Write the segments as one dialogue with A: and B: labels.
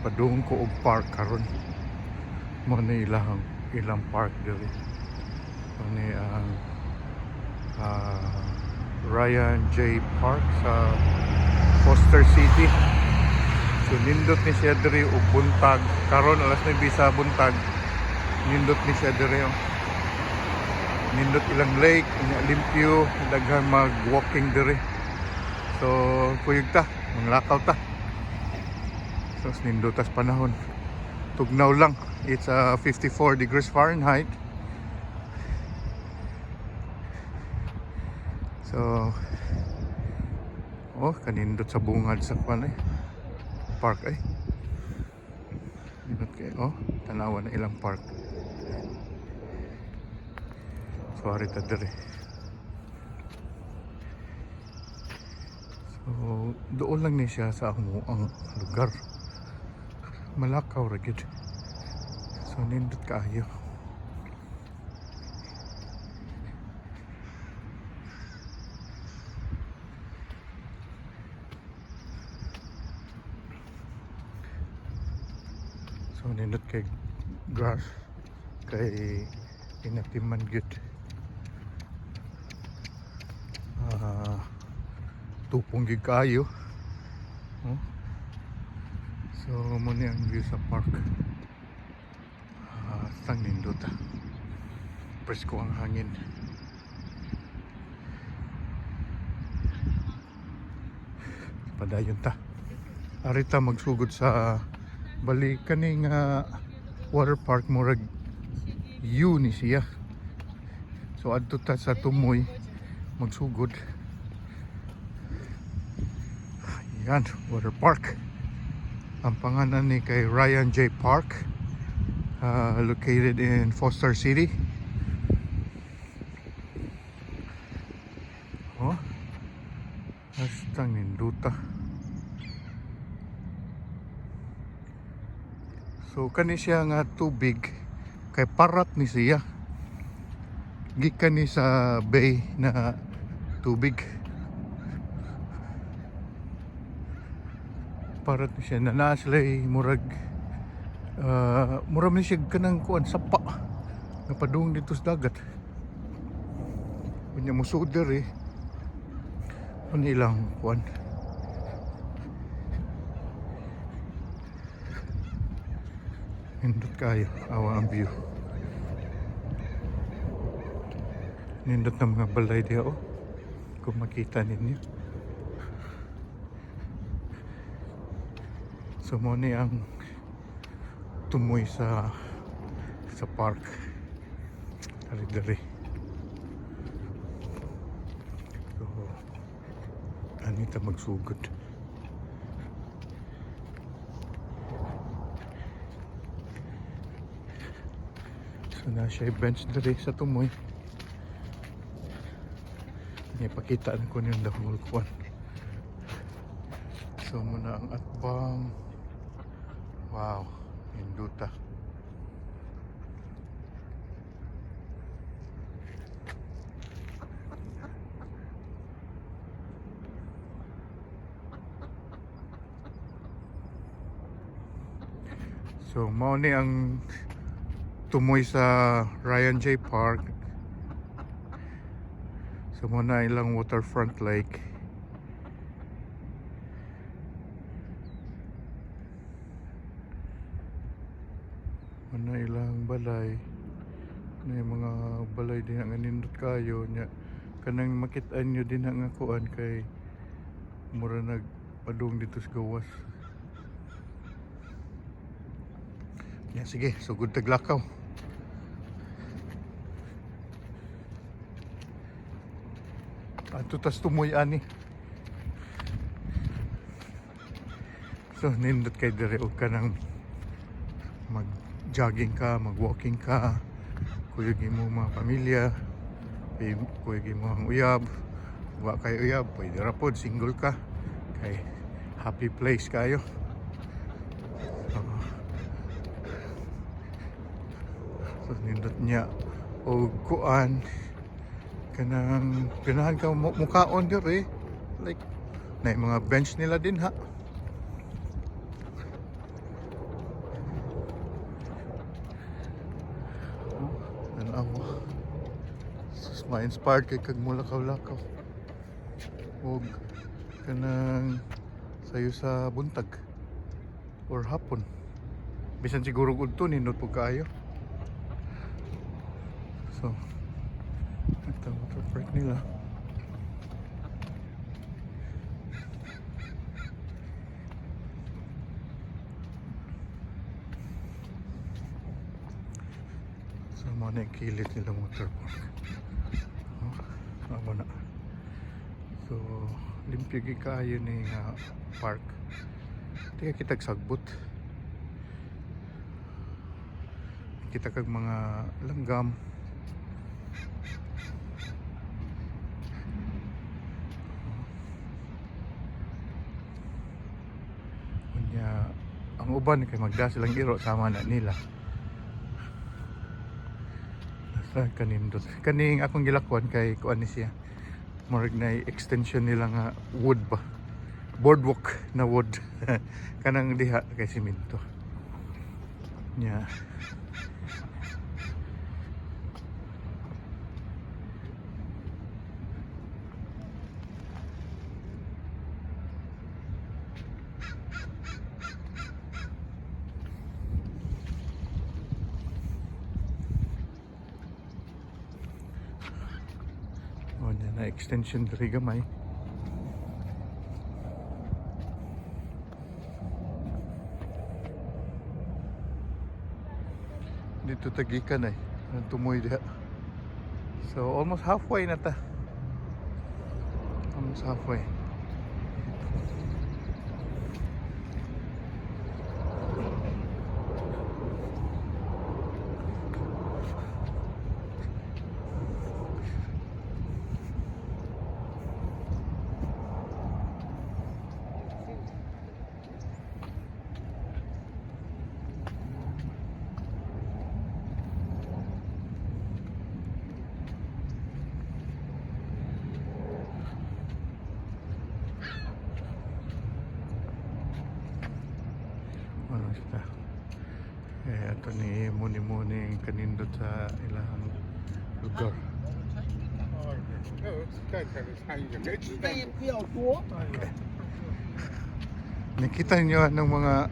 A: padung ko og park karon. Mo ni ilang park diri. Mo ni ang Ryan J Park sa Foster City. So nindot ni siya diri og buntag karon alas 9 sa buntag. Nindot ni siya diri oh. Nindot ilang lake, limpyo, daghan mag-walking diri. So kuyog ta, manglakaw ta. So nindotas panahon. Tugnaw lang. It's 54 degrees Fahrenheit. So kanindot sa bungad sa kwan park ay. Nindot kay tanawan na ilang park. So ari ta diri. So doon lang ni siya sa ang lugar. Malakaw ra gid. So nindot kaayo. So nindot kay grass kay inatiman gid. Tupong gid kaayo. So mo ni ang view sa park. Sang nindot. Presko ang hangin. Padayon ta. Arita magsugod sa bali kaning water park murag U ni siya. So adto ta sa Tumoy magsugod. Ayan, water park. Ang pangalan ni kay Ryan J Park. Located in Foster City. Hastang ninduta. So kani siya nga tubig kay parat ni siya. Gikan ni sa bay na tubig. Parat ni siya na naslay murag murag ni siya kanang kuan sapa napadung dito sa dagat. Kunya mo suder ano ilang kuan. Nindot kayo awa ang view. Nindot na mga balay diya kung makita ninyo. So mo ni ang Tumoy sa park. Dari. So anita magsugod. So na siya bench dari sa Tumoy. Ipakita na ko yung dahol kwan. So muna ang atbang. Wow, induta. So mao ni ang Tumoy sa Ryan J Park. So muna ilang waterfront lake. Muna ilang balay. Na mga balay din ang nindot kayo nya. Kanang makitaan nyo din ang kuan kay mura nagpadung dito sa gawas. Sige, sugod taglakaw. Ato tas Tumoy ani. So nindot kay dire og kanang mag-jogging ka, mag-walking ka, kuyogin mo mga pamilya, kuyogin mo ang uyab, wa kay uyab, pwede ra pod single ka, kay happy place kayo. So nindot niya og kuan kanang ganahan ka mukaon diri like na mga bench nila din ha. ma-inspired kay kag mulakaw-lakaw og kanang sayo sa buntag or hapon. Bisan siguro udto nindot po kayo. So ito water park nila. So mga na kilid nilang water park. Amo na. So limpyo gi kaayo ni park. Di ka kitag sagbot. Kita kag mga langgam. Unya ang uban kay magda silang iro sama na nila. Nasa kanindot. Kaning akong gilakwan kay kuan ni siya. Murag na extension nila nga wood ba. Boardwalk na wood. Kanang diha kay simento. Nya na extension diri gamay. Dito tagikan ang tumoy diha. So almost halfway na ta. Almost halfway. Ano siya? Ito ni muni-muni kanindot sa ilang lugar.
B: 再看着参与没鸡蛋也不要多。
A: Nakita niyo ng mga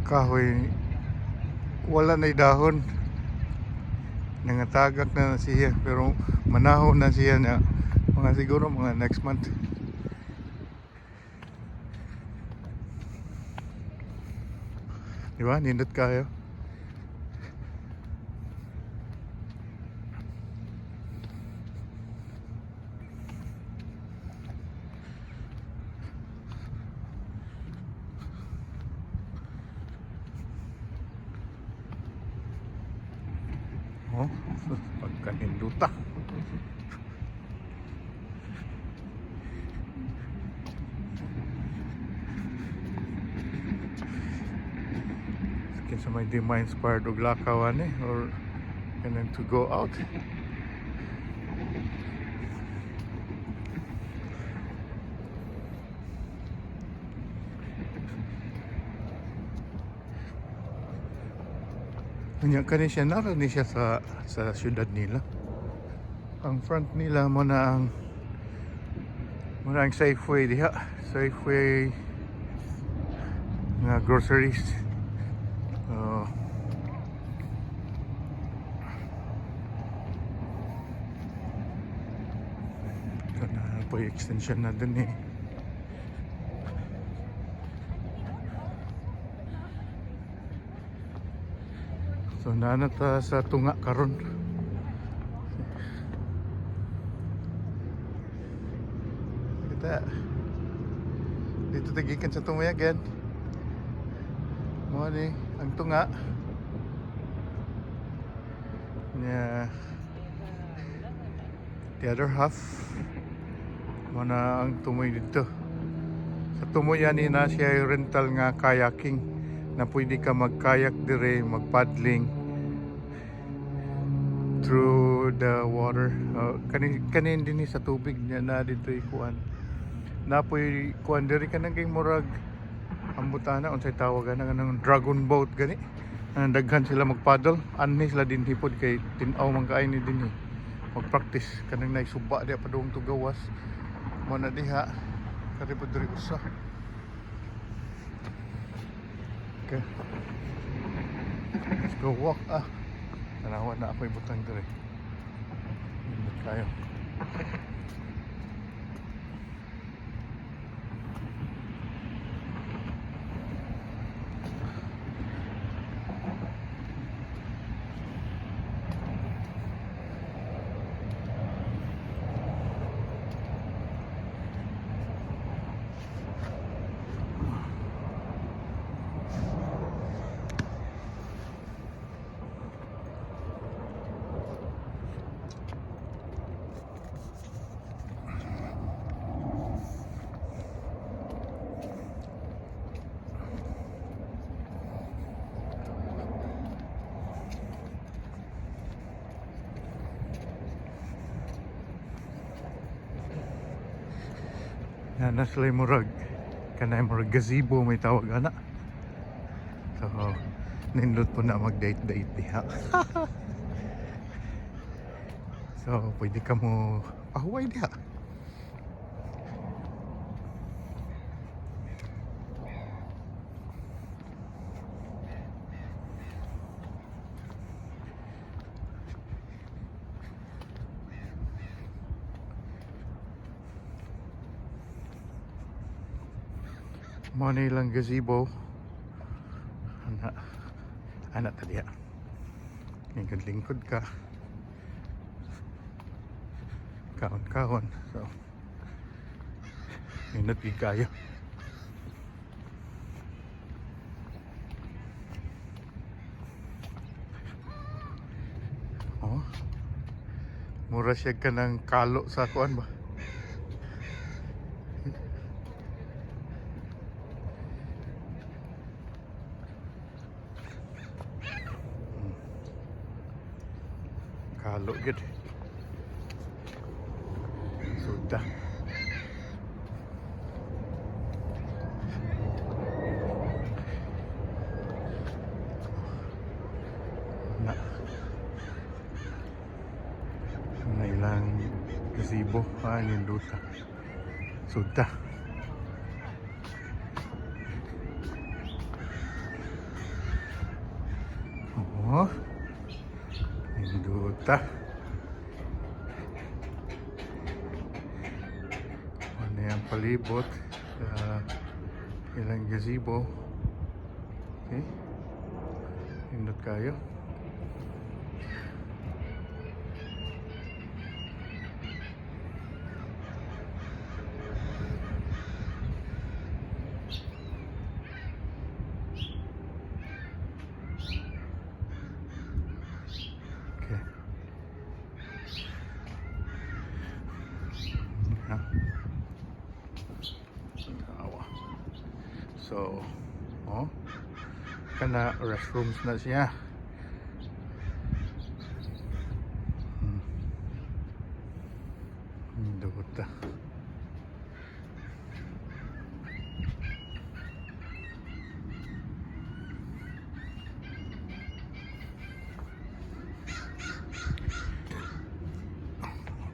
A: kahoy wala na dahon. Nangatagak na siya pero manahon na siya na mga siguro mga next month. Diba? Nindot kayo. Oh, pagkaninduta. Kinsa may di ma-inspired og lakawan or kanang to go out. Kanya kani siya naroon ni siya sa syudad nila. Ang front nila mo na ang Safeway diha. Safeway nga groceries. Kana po yung extension na dun eh. So naana ta sa tunga karon. Kita dito tagikan sa tumayagan. Mo ni ang tunga. Yeah. The other half mo na ang tumoy dito. Sa tumoy yan na siya rental nga kayaking. Na pwede ka mag-kayak dire, mag-paddling through the water. Kanin din sa tubig niya na dito ikuan. Na pwede kuan dire ka naging murag ambutana unsay tawagan ng dragon boat gani. Daghan sila mag-paddle, anhi sila din hipod kay tin-aw man kaay ni dinhi. mag-practice kanang naisuba diha padung to gawas mo na diha kari po diri usa. Okay, let's go walk. Tanawa na ako ibutang diri kayo. Yan na sila murag kanay murag gazebo may tawag ana. So nindot po na mag-date diha. So pwede ka mo pahuway diha. Mo na ilang gazebo anak tadi ya lingkod-lingkod ka kaon-kaon. So minut gid kayo. Oh, mura siya ka ng kalo sa kuan ba. Kalo gid. Sudah. Na ilang gazebo ninduta. Sudah. Oh. Ninduta. Ano yung palibot ilang gazebo. Okay, nindot kayo. So, oh, kana restrooms na siya. Duta.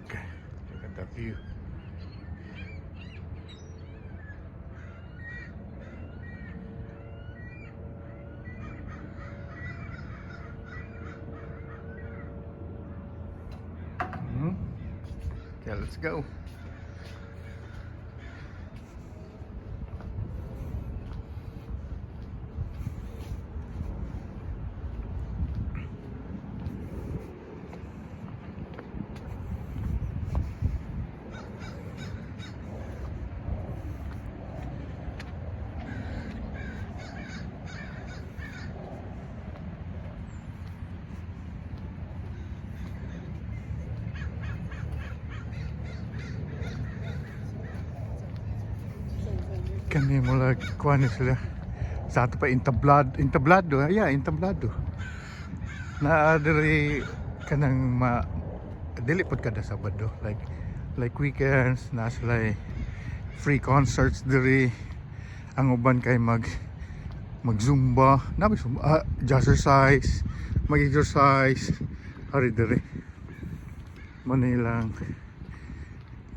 A: Okay, look at that view. Okay, let's go. Kani mula kuan sila sa ato pa entablado na diri kanang dili pod kada Sabado like weekends na sila free concerts diri. Ang uban kay mag zumba na jazzercise mag-exercise hari diri. Manilang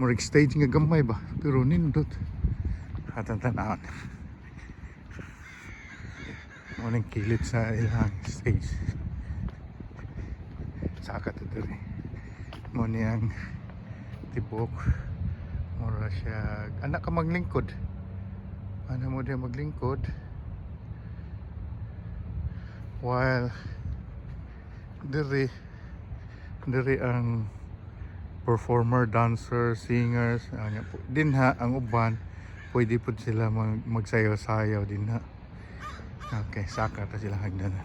A: murag stage nga gamay ba pero nindot atang tanawon. Munang kilit sa ilang stage saka to diri mo niyang tibok mura siya anak ka maglingkod ano mo din maglingkod while diri ang performer, dancer, singers din ha ang uban pwede po sila magsayaw-sayaw din ha. Okay, saka ta sila hagdanan.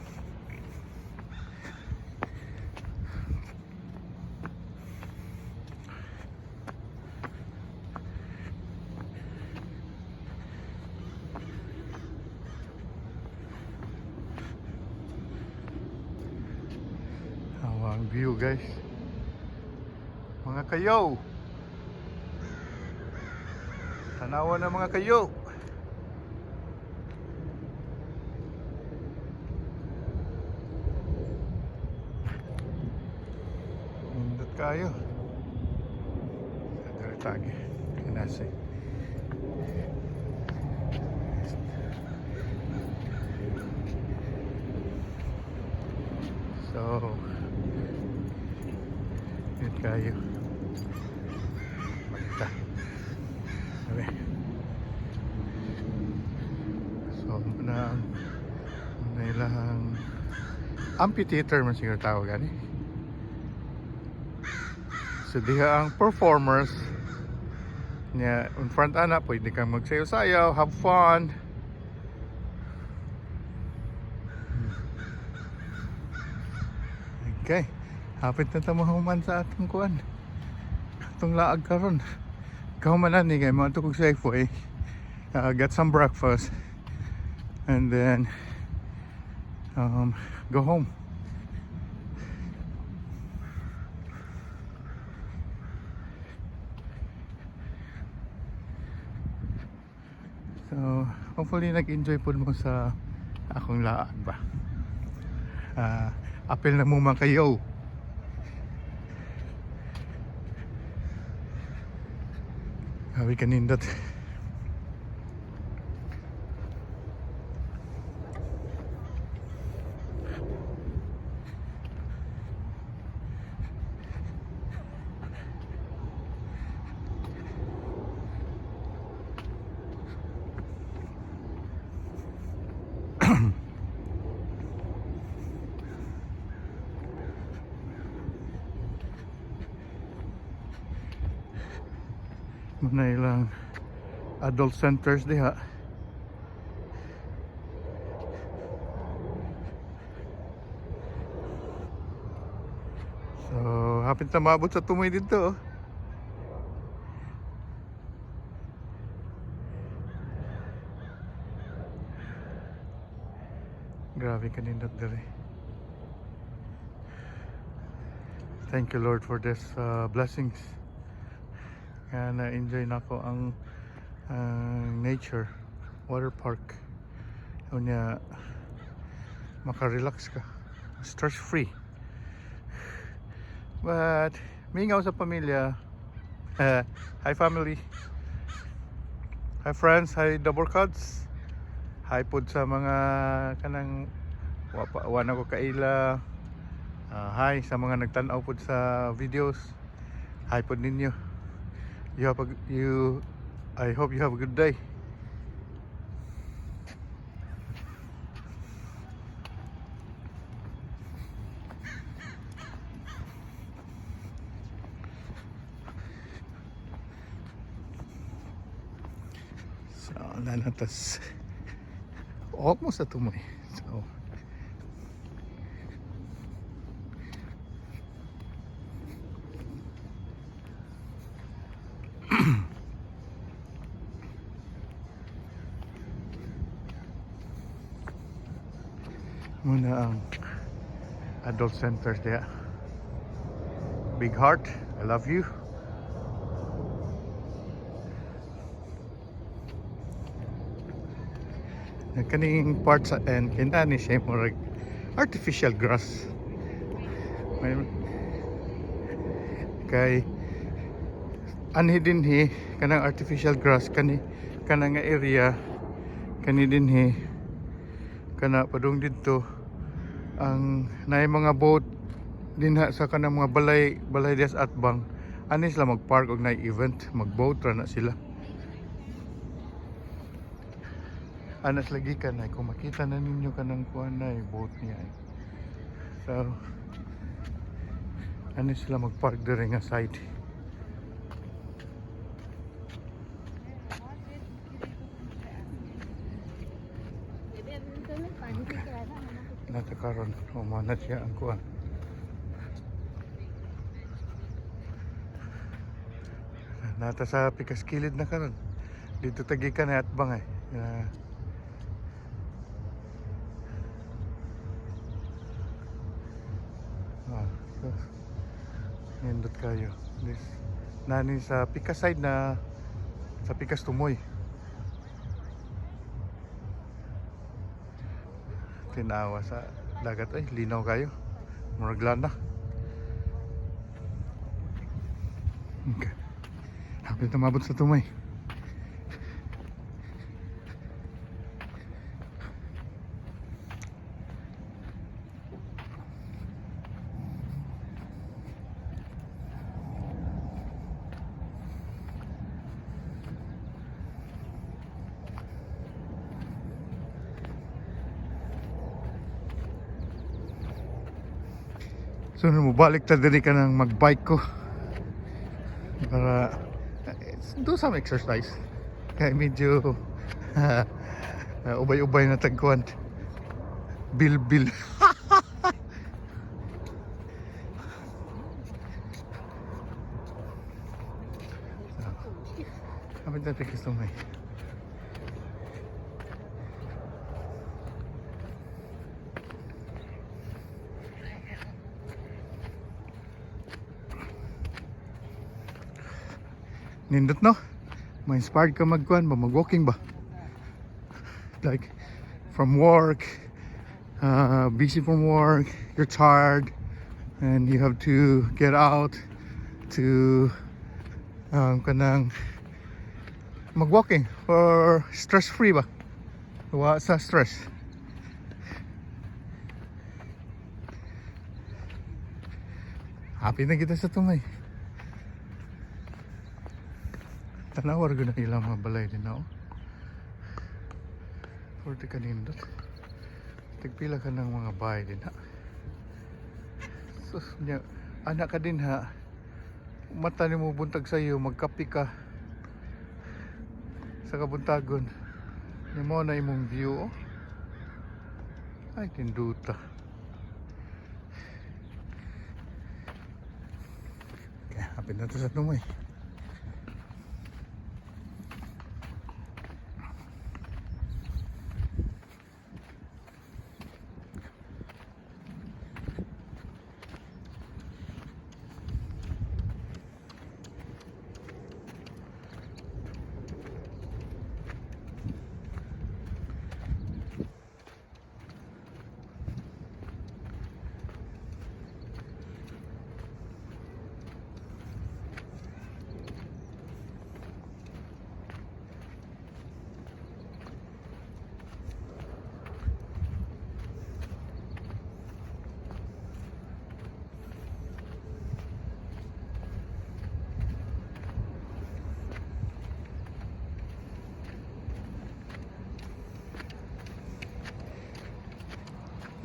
A: Ang view guys, mga KaYo, tanawan na mga KaYo. Indot kayo sa diretagi kinasi. So kayo magta sabi so na ilang amphitheater man siguro tawag gani so diha ang performers niya in front ana pwede kang magsayaw-sayaw, have fun. Okay, hapit na tamo human sa atong kuan atong laag karon kahumanan ni kay mga tukog sa Safeway, get some breakfast and then go home. So hopefully nag-enjoy po mo sa akong laag ba. Apel na mo mga KaYo. Hawi kanindot. Muna ilang adult centers diha. So hapit na maabot sa tumoy dito. Grabe kanindot diri. Thank you Lord for this blessings. Kaya na-enjoy na ko ang nature, water park. Unya makarelax ka, stress free. But mingaw sa pamilya. Hi family, hi friends, hi double cuts, hi pod sa mga kanang wana ko kaila. Hi sa mga nagtanaw pod sa videos, hi pod ninyo. I hope you have a good day. So, nanatas almost at tumoy. So muna ang adult centers there. Big heart, I love you. Kaning part sa end kinani siya murag artificial grass. kay anhi dinhi kanang artificial grass kanang nga area kani dinhi kana padung didto ang naay mga boat dinha sa kanang mga balay des atbang ani sila magpark og naay event magboat ra na sila anas lagi ka na kung makita na ninyo kanang kuan na boat niya so ano sila magpark dire nga side. Nata karon umana siya ang kuan nata sa pikas kilid na karon dito tagikan na atbang so, nindot kayo this nani sa pikas side na sa pikas tumoy tinawa sa dagat ay linaw kayo murag lana okay. Hapit na mabot sa tumoy so mubalik ta diri ka nang magbike ko para do some exercise kaya medyo ubay-ubay na tagkuan bil kapit na pikis tumay nindot no ma-inspired ka magkuan ba mag-walking ba like from work busy from work you're tired and you have to get out to kanang mag-walking or stress free ba wa sa stress happy na kita sa tumay tanawar gud na ilang mga balay din na forte kanindot tigpila ka ng mga bahay din ha sus nya anak ka din ha mata ni mo buntag sa iyo magkapi ka sa kabuntagon ni mo na imong view ay tinduta kaya hapit na to sa tumay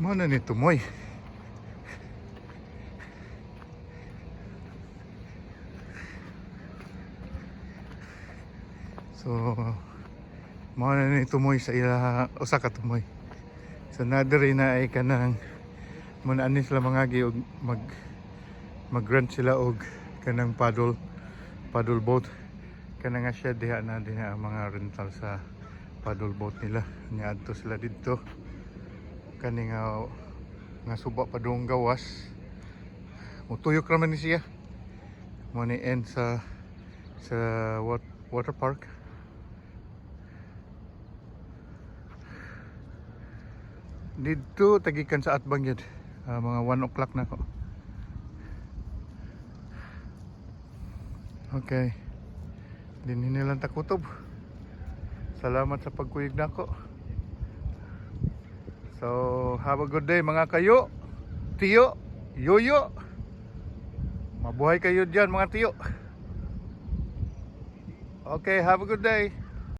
A: mana ni tumoy so mana ni tumoy sa ila usa ka tumoy so nadiri na ay kanang muna ani sila mangagi og mag-rent sila og kanang paddle boat kanang nga shed diha na ang mga rental sa paddle boat nila nya adto sila didto kani nga suba pa dong gawas mutuyok raman ni siya mo ni end sa water park dito tagikan sa atbang yun mga 1 o'clock na ko Okay. Dinhi nilang takutob. Salamat sa pagkuyog nako. So, have a good day mga kayo, tiyo, yoyo. Mabuhay kayo dyan mga tiyo. Okay, have a good day.